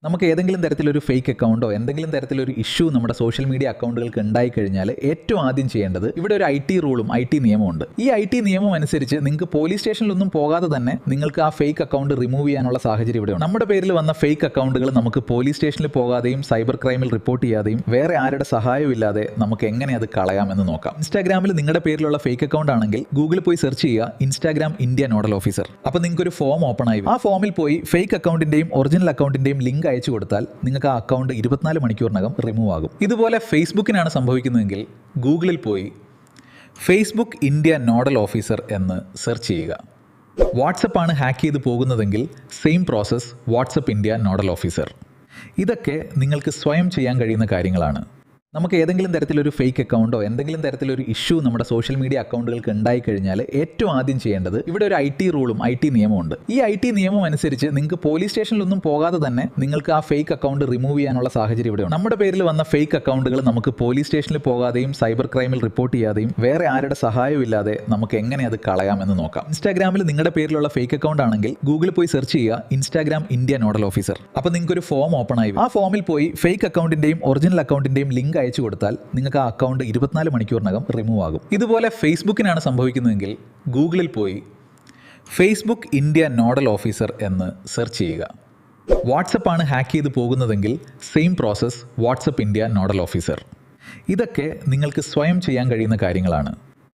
നമുക്ക് ഏതെങ്കിലും തരത്തിലൊരു ഫേക്ക് അക്കൗണ്ടോ എന്തെങ്കിലും തരത്തിലൊരു ഇഷ്യൂ നമ്മുടെ സോഷ്യൽ മീഡിയ അക്കൗണ്ടുകൾക്ക് ഉണ്ടായിക്കഴിഞ്ഞാൽ ഏറ്റവും ആദ്യം ചെയ്യേണ്ടത് ഇവിടെ ഒരു IT റൂളും IT നിയമമുണ്ട്. ഈ IT നിയമം അനുസരിച്ച് നിങ്ങൾക്ക് പോലീസ് സ്റ്റേഷനിലൊന്നും പോകാതെ തന്നെ നിങ്ങൾക്ക് ആ ഫേക്ക് അക്കൗണ്ട് റിമൂവ് ചെയ്യാനുള്ള സാഹചര്യം ഇവിടെയുണ്ട്. നമ്മുടെ പേരിൽ വന്ന ഫേക്ക് അക്കൗണ്ടുകൾ നമുക്ക് പോലീസ് സ്റ്റേഷനിൽ പോകാതെയും സൈബർ ക്രൈമിൽ റിപ്പോർട്ട് ചെയ്യാതെയും വേറെ ആരുടെ സഹായവും ഇല്ലാതെ നമുക്ക് എങ്ങനെ അത് കളയാമെന്ന് നോക്കാം. ഇൻസ്റ്റാഗ്രാമിൽ നിങ്ങളുടെ പേരിലുള്ള ഫേക്ക് അക്കൗണ്ട് ആണെങ്കിൽ ഗൂഗിളിൽ പോയി സെർച്ച് ചെയ്യുക ഇൻസ്റ്റാഗ്രാം ഇന്ത്യ നോഡൽ ഓഫീസർ. അപ്പോൾ നിങ്ങൾക്ക് ഒരു ഫോം ഓപ്പൺ ആയി. ആ ഫോമിൽ പോയി ഫേക്ക് അക്കൗണ്ടിന്റെയും ഒറിജിനൽ അക്കൗണ്ടിന്റെയും ലിങ്ക് അയച്ചു കൊടുത്താൽ നിങ്ങൾക്ക് ആ അക്കൗണ്ട് 24 മണിക്കൂറിനകം റിമൂവ് ആകും. ഇതുപോലെ ഫേസ്ബുക്കിനാണ് സംഭവിക്കുന്നതെങ്കിൽ ഗൂഗിളിൽ പോയി ഫേസ്ബുക്ക് ഇന്ത്യ നോഡൽ ഓഫീസർ എന്ന് സെർച്ച് ചെയ്യുക. വാട്സപ്പാണ് ഹാക്ക് ചെയ്ത് പോകുന്നതെങ്കിൽ same process WhatsApp India nodal officer. ഇതൊക്കെ നിങ്ങൾക്ക് സ്വയം ചെയ്യാൻ കഴിയുന്ന കാര്യങ്ങളാണ്. നമുക്ക് ഏതെങ്കിലും തരത്തിലൊരു ഫേക്ക് അക്കൗണ്ടോ എന്തെങ്കിലും തരത്തിലൊരു ഇഷ്യൂ നമ്മുടെ സോഷ്യൽ മീഡിയ അക്കൗണ്ടുകൾക്ക് ഉണ്ടായിക്കഴിഞ്ഞാൽ ഏറ്റവും ആദ്യം ചെയ്യേണ്ടത് ഇവിടെ ഒരു IT റൂളും IT നിയമമുണ്ട്. ഈ IT നിയമം അനുസരിച്ച് നിങ്ങൾക്ക് പോലീസ് സ്റ്റേഷനിലൊന്നും പോകാതെ തന്നെ നിങ്ങൾക്ക് ആ ഫേക്ക് അക്കൗണ്ട് റിമൂവ് ചെയ്യാനുള്ള സാഹചര്യം ഇവിടെയുണ്ട്. നമ്മുടെ പേരിൽ വന്ന ഫേക്ക് അക്കൗണ്ടുകൾ നമുക്ക് പോലീസ് സ്റ്റേഷനിൽ പോകാതെയും സൈബർ ക്രൈമിൽ റിപ്പോർട്ട് ചെയ്യാതെയും വേറെ ആരുടെ സഹായവും ഇല്ലാതെ നമുക്ക് എങ്ങനെ അത് കളയാമെന്ന് നോക്കാം. ഇൻസ്റ്റാഗ്രാമിൽ നിങ്ങളുടെ പേരിലുള്ള ഫേക്ക് അക്കൗണ്ട് ആണെങ്കിൽ ഗൂഗിളിൽ പോയി സെർച്ച് ചെയ്യുക ഇൻസ്റ്റാഗ്രാം ഇന്ത്യ നോഡൽ ഓഫീസർ. അപ്പോൾ നിങ്ങൾക്ക് ഒരു ഫോം ഓപ്പൺ ആയി. ആ ഫോമിൽ പോയി ഫേക്ക് അക്കൗണ്ടിന്റെയും ഒറിജിനൽ അക്കൗണ്ടിന്റെയും ലിങ്ക് അയച്ചു കൊടുത്താൽ നിങ്ങൾക്ക് ആ അക്കൗണ്ട് 24 മണിക്കൂറിനകം റിമൂവ് ആകും. ഇതുപോലെ ഫേസ്ബുക്കിനാണ് സംഭവിക്കുന്നതെങ്കിൽ ഗൂഗിളിൽ പോയി ഫേസ്ബുക്ക് ഇന്ത്യ നോഡൽ ഓഫീസർ എന്ന് സെർച്ച് ചെയ്യുക. വാട്സപ്പാണ് ഹാക്ക് ചെയ്ത് പോകുന്നതെങ്കിൽ same process WhatsApp India nodal officer. ഇതൊക്കെ നിങ്ങൾക്ക് സ്വയം ചെയ്യാൻ കഴിയുന്ന കാര്യങ്ങളാണ്.